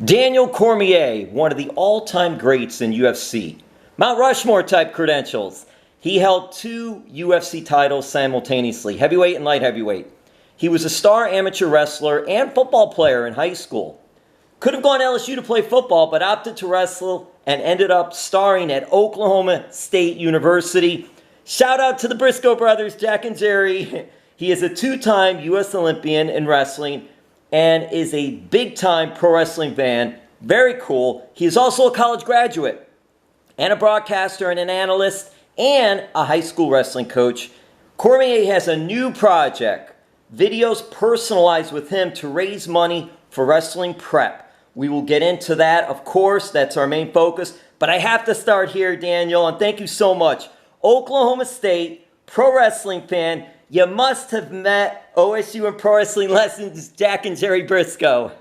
Daniel Cormier, one of the all-time greats in UFC. Mount Rushmore type credentials. He held 2 UFC titles simultaneously, heavyweight and light heavyweight. He was a star amateur wrestler and football player in high school. Could have gone to LSU to play football, but opted to wrestle and ended up starring at Oklahoma State University. Shout out to the Briscoe brothers, Jack and Jerry. He is a 2-time U.S. Olympian in wrestling and is a big-time pro wrestling fan. Very cool. He is also a college graduate and a broadcaster and an analyst and a high school wrestling coach. Cormier has a new project, videos personalized with him to raise money for wrestling prep. We will get into that, of course. That's our main focus. But I have to start here, Daniel, and thank you so much. Oklahoma State, pro wrestling fan. You must have met OSU and Pro Wrestling Lessons, Jack and Jerry Briscoe.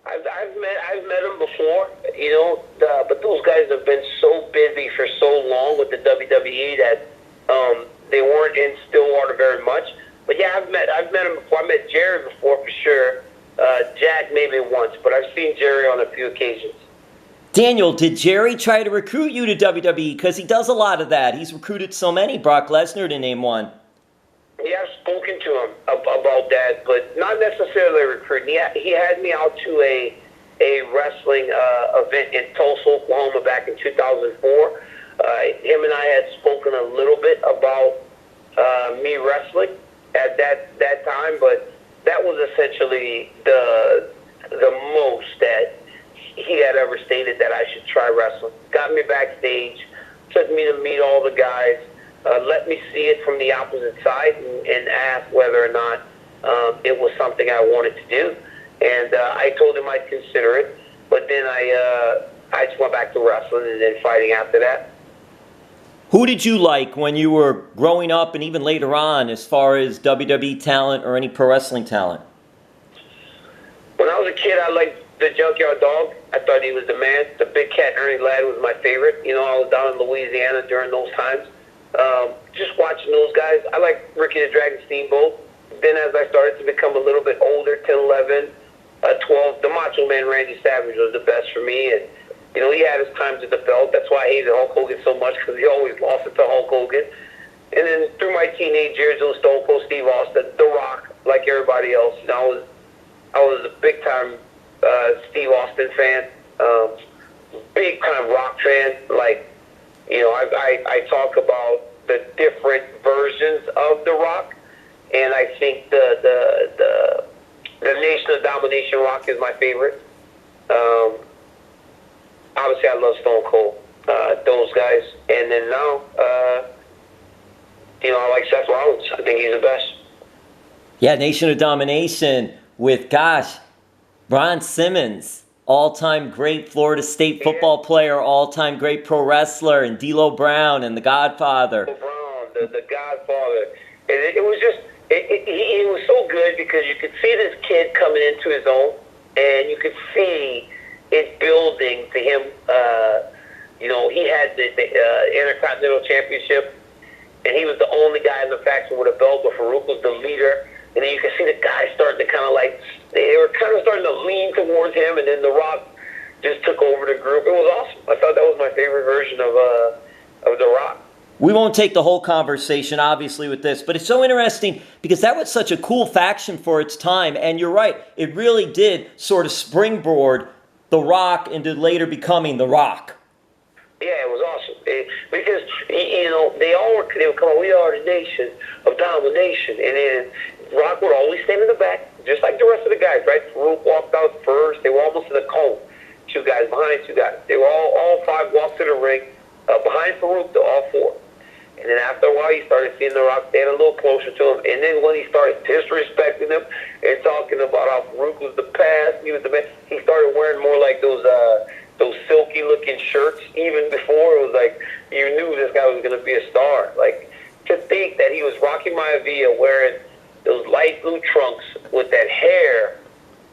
I've met them before, but those guys have been so busy for so long with the WWE that they weren't in Stillwater very much. But yeah, I've met them before. I met Jerry before for sure. Jack maybe once, but I've seen Jerry on a few occasions. Daniel, did Jerry try to recruit you to WWE? Because he does a lot of that. He's recruited so many. Brock Lesnar to name one. Yeah, I've spoken to him about that, but not necessarily recruiting. He had me out to a wrestling event in Tulsa, Oklahoma back in 2004. Him and I had spoken a little bit about me wrestling at that time, but that was essentially the most that he had ever stated that I should try wrestling. Got me backstage, took me to meet all the guys, let me see it from the opposite side and ask whether or not it was something I wanted to do. And I told him I'd consider it, but then I just went back to wrestling and then fighting after that. Who did you like when you were growing up and even later on as far as WWE talent or any pro wrestling talent? When I was a kid, I liked the Junkyard Dog. I thought he was the man. The Big Cat Ernie Ladd was my favorite. I was down in Louisiana during those times. Just watching those guys. I like Ricky the Dragon Steamboat. Then as I started to become a little bit older, 10, 11, 12, the Macho Man Randy Savage was the best for me. And, he had his times at the belt. That's why I hated Hulk Hogan so much, because he always lost it to Hulk Hogan. And then through my teenage years, it was Stone Cold Steve Austin, The Rock, like everybody else. I was a big-time Steve Austin fan, big-time Rock fan. I talk about the different versions of The Rock, and I think the Nation of Domination Rock is my favorite. Obviously, I love Stone Cold, those guys, and then now, I like Seth Rollins. I think he's the best. Yeah, Nation of Domination with, Ron Simmons, all-time great Florida State football player, all-time great pro wrestler, and D'Lo Brown and The Godfather. D'Lo Brown, the Godfather. And it was just, he was so good because you could see this kid coming into his own, and you could see it building to him. He had the Intercontinental Championship, and he was the only guy in the faction with a belt, but Farouk was the leader. And then you could see the guys starting to they were kind of starting to lean towards him, and then The Rock just took over the group. It was awesome. I thought that was my favorite version of The Rock. We won't take the whole conversation, obviously, with this, but it's so interesting because that was such a cool faction for its time. And you're right, it really did sort of springboard The Rock into later becoming The Rock. Yeah, it was awesome. Because, they would come out, we are the nation of domination. And then Rock would always stand in the back, just like the rest of the guys, right? Farouk walked out first. They were almost in a cone. 2 guys behind 2 guys. They were all 5 walked to the ring. Behind Farouk, all 4. And then after a while, you started seeing The Rock stand a little closer to him. And then when he started disrespecting him and talking about how Farouk was the past, he was the man, he started wearing more like those silky-looking shirts. Even before, it was like you knew this guy was going to be a star. Like, to think that he was Rocky Maivia wearing those light blue trunks with that hair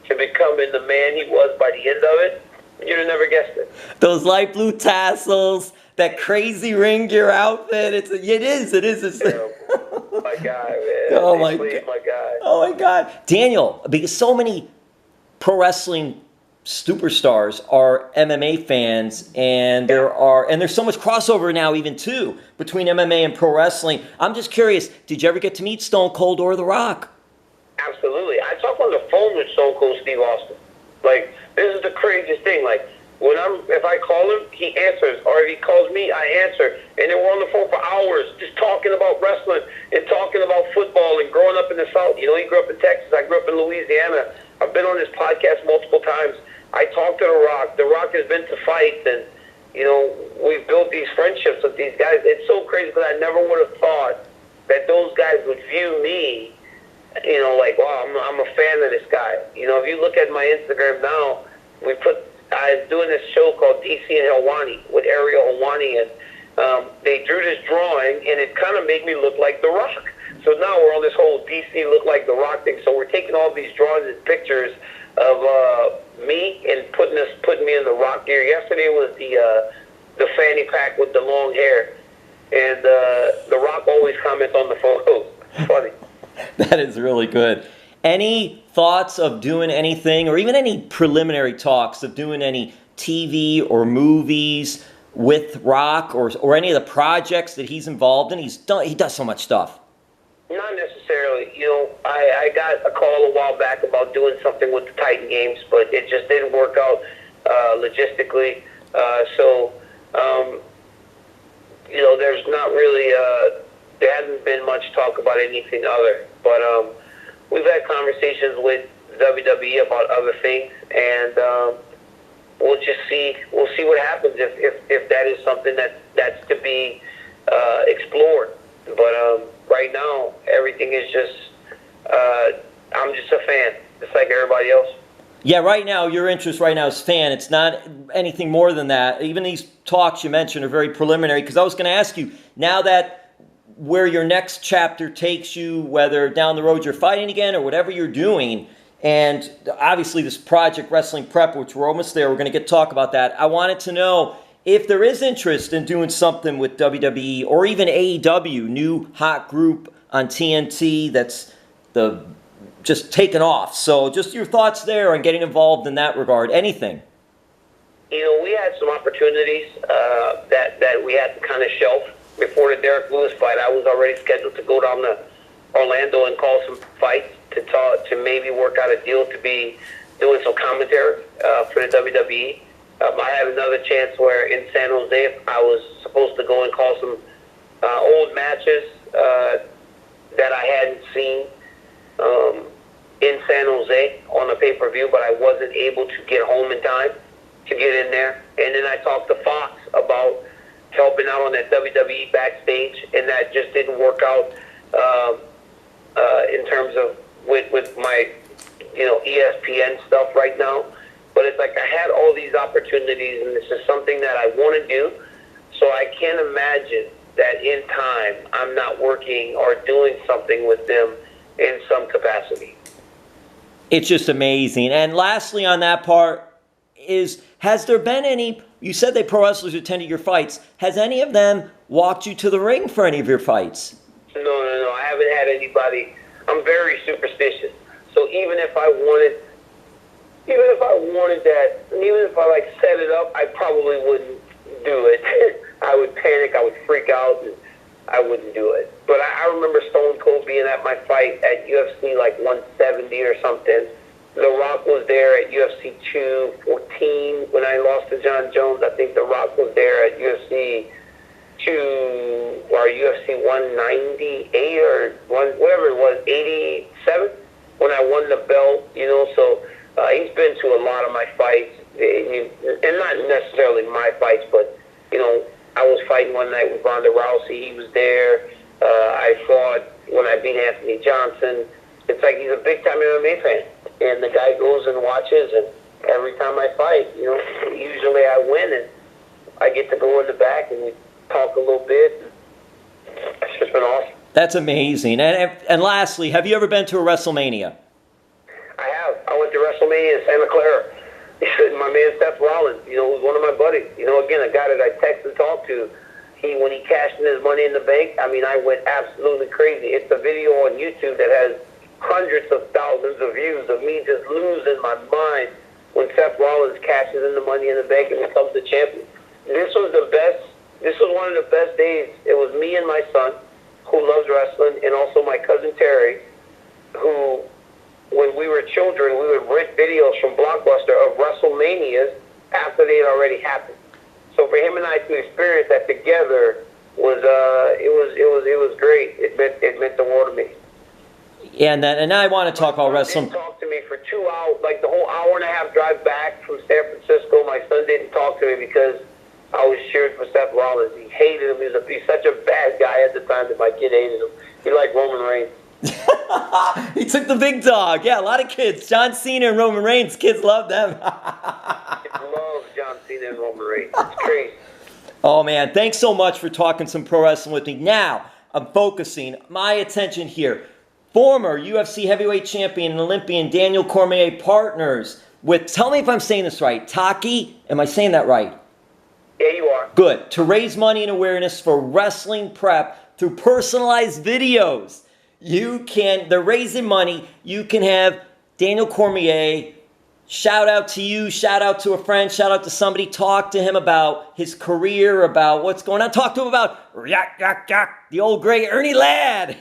to becoming the man he was by the end of it, you'd have never guessed it. Those light blue tassels, that crazy ring gear outfit. It is. My guy, man. Oh my God. My guy. Oh my God. Daniel, because so many pro wrestling superstars are MMA fans, and there's so much crossover now even too between MMA and pro wrestling. I'm just curious, did you ever get to meet Stone Cold or The Rock? Absolutely. I talk on the phone with Stone Cold Steve Austin. Like, this is the craziest thing. Like, if I call him, he answers, or if he calls me, I answer, and then we're on the phone for hours just talking about wrestling and talking about football and growing up in the South. You know, he grew up in Texas. I grew up in Louisiana. I've been on this podcast multiple times. I talked to The Rock. The Rock has been to fights, and, you know, we've built these friendships with these guys. It's so crazy because I never would have thought that those guys would view me, you know, like, wow, I'm a fan of this guy. You know, if you look at my Instagram now, I was doing this show called DC and Helwani with Ariel Helwani, and they drew this drawing, and it kind of made me look like The Rock. So now we're on this whole DC look like The Rock thing. So we're taking all these drawings and pictures of me and putting me in The Rock gear. Yesterday was the fanny pack with the long hair, and The Rock always comments on the photos. It's funny. That is really good. Any thoughts of doing anything, or even any preliminary talks of doing any TV or movies with Rock, or any of the projects that he's involved in? He does so much stuff. Not necessarily. You know, I got a call a while back about doing something with the Titan Games, but it just didn't work out logistically. You know, there's not really, there hasn't been much talk about anything other. But we've had conversations with WWE about other things, and we'll just see. We'll see what happens if that is something that's to be explored. But right now, everything is just, I'm just a fan, just like everybody else. Yeah, right now, your interest right now is fan. It's not anything more than that. Even these talks you mentioned are very preliminary, because I was going to ask you, now that where your next chapter takes you, whether down the road you're fighting again or whatever you're doing, and obviously this Project Wrestling Prep, which we're almost there, we're going to get to talk about that. I wanted to know if there is interest in doing something with WWE or even AEW, new hot group on TNT that's just taken off. So just your thoughts there on getting involved in that regard. Anything. You know, we had some opportunities that we had to kind of shelf. Before the Derek Lewis fight, I was already scheduled to go down to Orlando and call some fights to maybe work out a deal to be doing some commentary for the WWE. I had another chance where in San Jose I was supposed to go and call some old matches that I hadn't seen in San Jose on a pay-per-view, but I wasn't able to get home in time to get in there. And then I talked to Fox about helping out on that WWE backstage, and that just didn't work out in terms of with my, you know, ESPN stuff right now. But it's like I had all these opportunities, and this is something that I want to do. So I can't imagine that in time I'm not working or doing something with them in some capacity. It's just amazing. And lastly on that part has there been any, you said they pro wrestlers attended your fights, has any of them walked you to the ring for any of your fights? No, I haven't had anybody. I'm very superstitious. So even if I wanted that, and even if I like set it up, I probably wouldn't do it. I would panic, I would freak out, and I wouldn't do it. But I remember Stone Cold being at my fight at UFC like 170 or something. The Rock was there at UFC 214 when I lost to John Jones. I think The Rock was there at UFC 198 or whatever it was, 87 when I won the belt. You know, so he's been to a lot of my fights, and not necessarily my fights, but you know, I was fighting one night with Ronda Rousey. He was there. I fought when I beat Anthony Johnson. It's like he's a big-time MMA fan. And the guy goes and watches, and every time I fight, you know, usually I win, and I get to go in the back, and we talk a little bit. It's just been awesome. That's amazing. And lastly, have you ever been to a Wrestlemania? I have. I went to Wrestlemania in Santa Clara. My man Seth Rollins, you know, was one of my buddies. You know, again, a guy that I text and talk to. When he cashed in his money in the bank, I mean, I went absolutely crazy. It's a video on YouTube that has hundreds of thousands of views of me just losing my mind, when Seth Rollins cashes in the Money in the Bank and becomes the champion. This was the best. This was one of the best days. It was me and my son, who loves wrestling, and also my cousin Terry, who, when we were children, we would rent videos from Blockbuster of Wrestlemanias after they had already happened. So for him and I to experience that together was it was great. It meant the world to me. Yeah, and now I want to talk about wrestling. Didn't talk to me for 2 hours, like the whole hour and a half drive back from San Francisco. My son didn't talk to me because I was cheering for Seth Rollins. He hated him. He's such a bad guy at the time that my kid hated him. He liked Roman Reigns. He took the big dog. Yeah, a lot of kids. John Cena and Roman Reigns. Kids love them. Kids love John Cena and Roman Reigns. It's crazy. Oh, man. Thanks so much for talking some pro wrestling with me. Now, I'm focusing my attention here. Former UFC heavyweight champion and Olympian Daniel Cormier partners with, tell me if I'm saying this right, Taki. Am I saying that right? Yeah, you are. Good. To raise money and awareness for wrestling prep through personalized videos. They're raising money. You can have Daniel Cormier, shout out to you, shout out to a friend, shout out to somebody, talk to him about his career, about what's going on. Talk to him about the old great Ernie Ladd.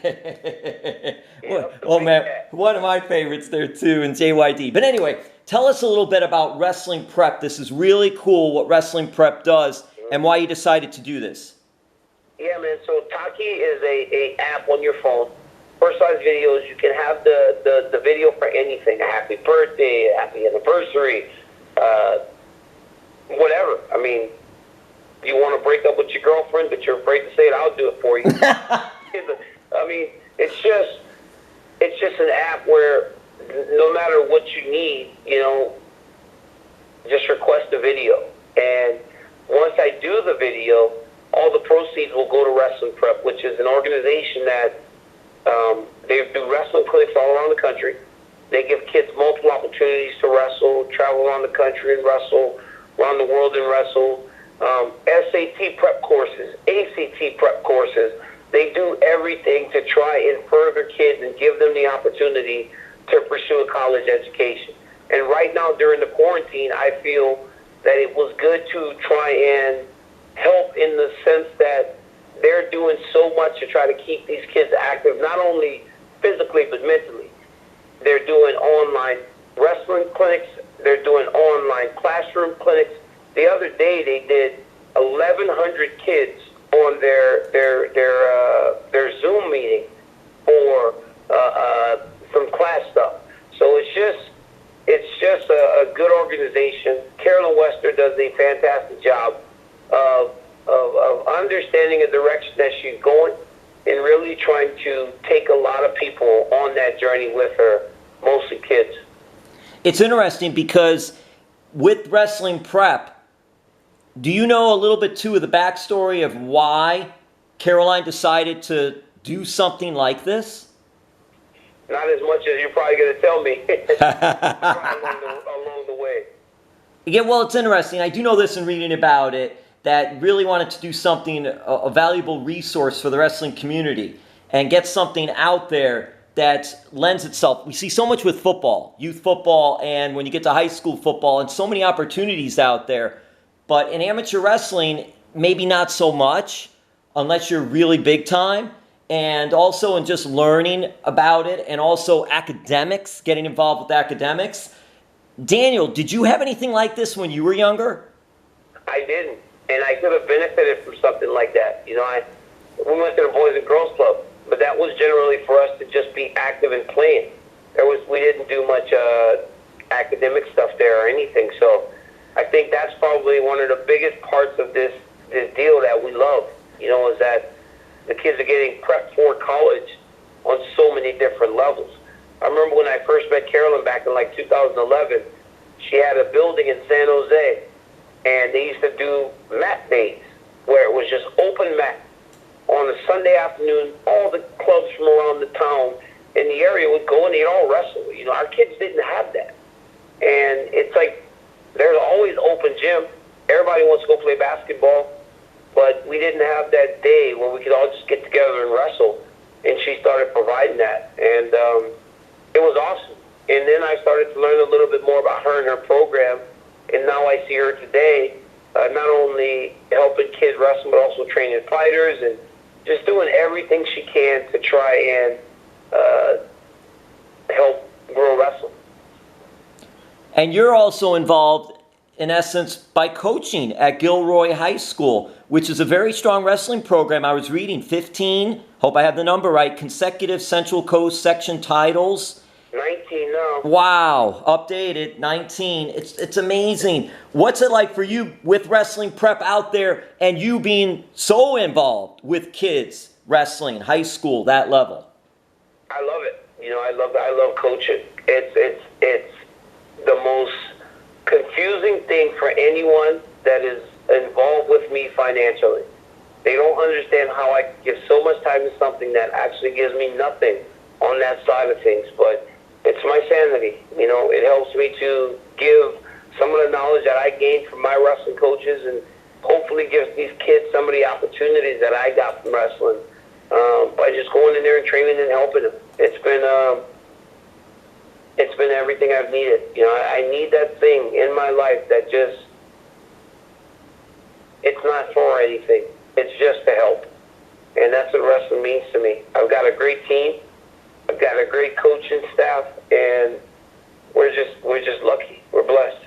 Man, one of my favorites there too, and JYD. But anyway, tell us a little bit about Wrestling Prep. This is really cool what Wrestling Prep does and why you decided to do this. Yeah, man. So Taki is a app on your phone. Personalized videos. You can have the video for anything. A happy birthday, a happy anniversary, whatever. I mean, you want to break up with your girlfriend, but you're afraid to say it, I'll do it for you. I mean, it's just an app where no matter what you need, just request a video. And once I do the video, all the proceeds will go to Wrestling Prep, which is an organization that they do wrestling clinics all around the country. They give kids multiple opportunities to wrestle, travel around the country and wrestle, around the world and wrestle. SAT prep courses, ACT prep courses. They do everything to try and further kids and give them the opportunity to pursue a college education. And right now during the quarantine, I feel that it was good to try and help in the sense that they're doing so much to try to keep these kids active, not only physically but mentally. They're doing online wrestling clinics. They're doing online classroom clinics. The other day they did 1,100 kids on their Zoom meeting for some class stuff. So it's just a good organization. Carolyn Wester does a fantastic job of understanding a direction that she's going and really trying to take a lot of people on that journey with her, mostly kids. It's interesting because with Wrestling Prep, do you know a little bit too of the backstory of why Caroline decided to do something like this? Not as much as you're probably going to tell me along the way. Yeah, well, it's interesting. I do know this in reading about it, that really wanted to do something, a valuable resource for the wrestling community and get something out there that lends itself. We see so much with football, youth football, and when you get to high school football, and so many opportunities out there. But in amateur wrestling, maybe not so much unless you're really big time. And also in just learning about it, and also academics, getting involved with academics. Daniel, did you have anything like this when you were younger? I didn't. And I could have benefited from something like that. We went to the Boys and Girls Club, but that was generally for us to just be active and playing. We didn't do much academic stuff there or anything. So I think that's probably one of the biggest parts of this deal that we love, is that the kids are getting prepped for college on so many different levels. I remember when I first met Carolyn back in 2011, she had a building in San Jose, and they used to do mat days where it was just open mat. On a Sunday afternoon, all the clubs from around the town in the area would go and they'd all wrestle. Our kids didn't have that. And it's like there's always open gym. Everybody wants to go play basketball, but we didn't have that day where we could all just get together and wrestle. And she started providing that. And it was awesome. And then I started to learn a little bit more about her and her program and now I see her today, not only helping kids wrestle, but also training fighters and just doing everything she can to try and help grow wrestling. And you're also involved, in essence, by coaching at Gilroy High School, which is a very strong wrestling program. I was reading 15, hope I have the number right, consecutive Central Coast section titles. 19 now. Wow, updated, 19. It's amazing. What's it like for you with wrestling prep out there and you being so involved with kids wrestling, high school, that level? I love it. I love coaching. It's the most confusing thing for anyone that is involved with me financially. They don't understand how I give so much time to something that actually gives me nothing on that side of things. But it's my sanity. It helps me to give some of the knowledge that I gained from my wrestling coaches and hopefully gives these kids some of the opportunities that I got from wrestling by just going in there and training and helping them. It's been everything I've needed. I need that thing in my life that just, it's not for anything. It's just to help. And that's what wrestling means to me. I've got a great team. I've got a great coaching staff, and we're just lucky. We're blessed.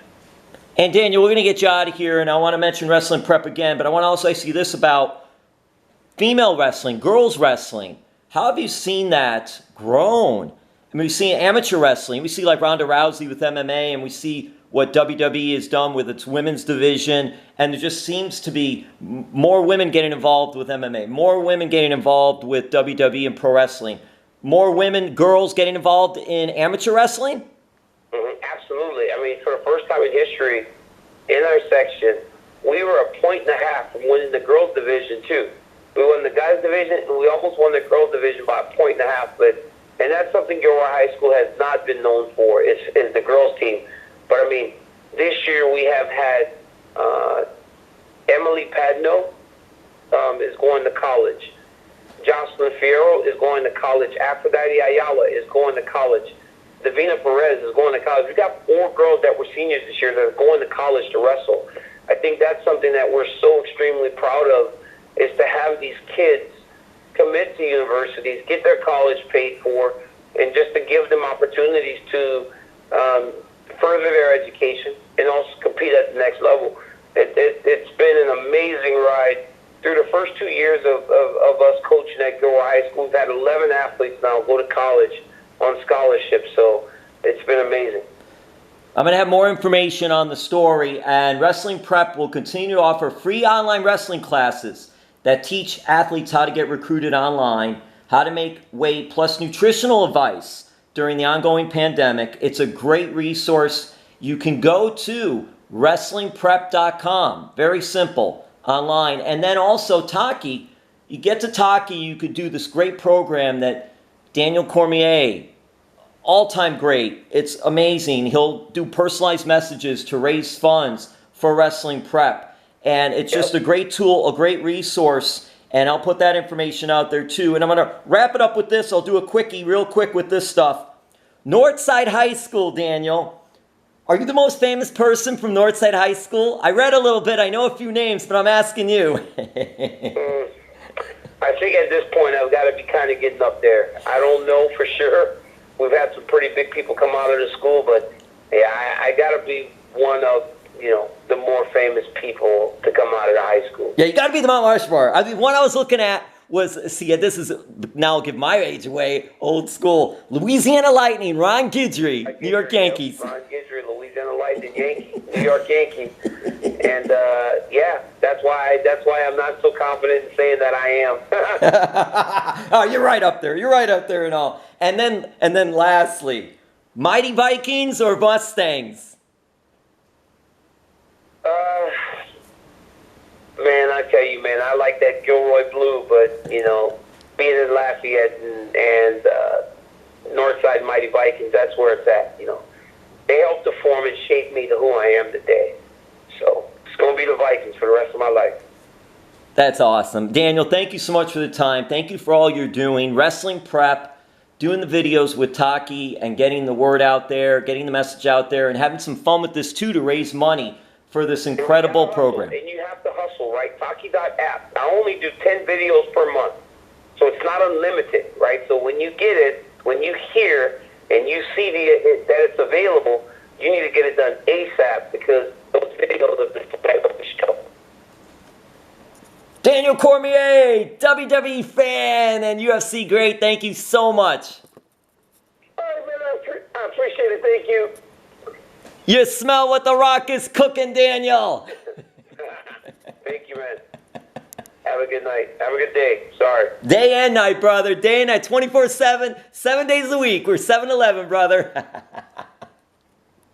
And Daniel, we're going to get you out of here, and I want to mention wrestling prep again, but I want to also ask you this about female wrestling, girls wrestling. How have you seen that grown? I mean, we see amateur wrestling. We see like Ronda Rousey with MMA, and we see what WWE has done with its women's division, and there just seems to be more women getting involved with MMA, more women getting involved with WWE and pro wrestling, more women, girls getting involved in amateur wrestling? Absolutely. I mean, for the first time in history, in our section, we were 1.5 points from winning the girls division, too. We won the guys division, and we almost won the girls division by 1.5 points, and that's something Gilroy High School has not been known for, is the girls team. But, I mean, this year we have had Emily Padno is going to college. Jocelyn Fierro is going to college. Aphrodite Ayala is going to college. Davina Perez is going to college. We've got 4 girls that were seniors this year that are going to college to wrestle. I think that's something that we're so extremely proud of, is to have these kids commit to universities, get their college paid for, and just to give them opportunities to further their education and also compete at the next level. It's been an amazing ride. Through the first 2 years of us coaching at Gilroy High School, we've had 11 athletes now go to college on scholarship, so it's been amazing. I'm going to have more information on the story, and Wrestling Prep will continue to offer free online wrestling classes that teach athletes how to get recruited online, how to make weight, plus nutritional advice during the ongoing pandemic. It's a great resource. You can go to wrestlingprep.com. Very simple, online. And then also Taki. You get to Taki, you could do this great program that Daniel Cormier, all-time great. It's amazing. He'll do personalized messages to raise funds for Wrestling Prep. And it's just a great tool, a great resource. And I'll put that information out there too. And I'm going to wrap it up with this. I'll do a quickie real quick with this stuff. Northside High School, Daniel. Are you the most famous person from Northside High School? I read a little bit. I know a few names, but I'm asking you. I think at this point I've got to be kind of getting up there. I don't know for sure. We've had some pretty big people come out of the school, but yeah, I got to be one of, the more famous people to come out of the high school. Yeah, you got to be the Mount Rushmore. I mean, one I was looking at was, this is, now I'll give my age away, old school. Louisiana Lightning, Ron Guidry, New York Yankees. Ron Guidry, Louisiana Lightning, Yankee, New York Yankee. And, that's why I'm not so confident in saying that I am. Oh, you're right up there. You're right up there and all. And then lastly, Mighty Vikings or Mustangs? Man, I tell you, man, I like that Gilroy blue, but, being in Lafayette and Northside Mighty Vikings, that's where it's at, They helped to form and shape me to who I am today. So it's going to be the Vikings for the rest of my life. That's awesome. Daniel, thank you so much for the time. Thank you for all you're doing. Wrestling Prep, doing the videos with Taki and getting the word out there, getting the message out there, and having some fun with this too to raise money for this incredible program. And you have to hustle, right? Taki.app. I only do 10 videos per month. So it's not unlimited, right? So when you get it, when you hear and you see that it's available, you need to get it done ASAP because those videos are the type of the show. Daniel Cormier, WWE fan and UFC great, thank you so much. All right, man, I appreciate it. Thank you. You smell what The Rock is cooking, Daniel. Thank you, man. Have a good night. Have a good day. Sorry. Day and night, brother. Day and night, 24/7, 7 days a week. We're 7-Eleven, brother.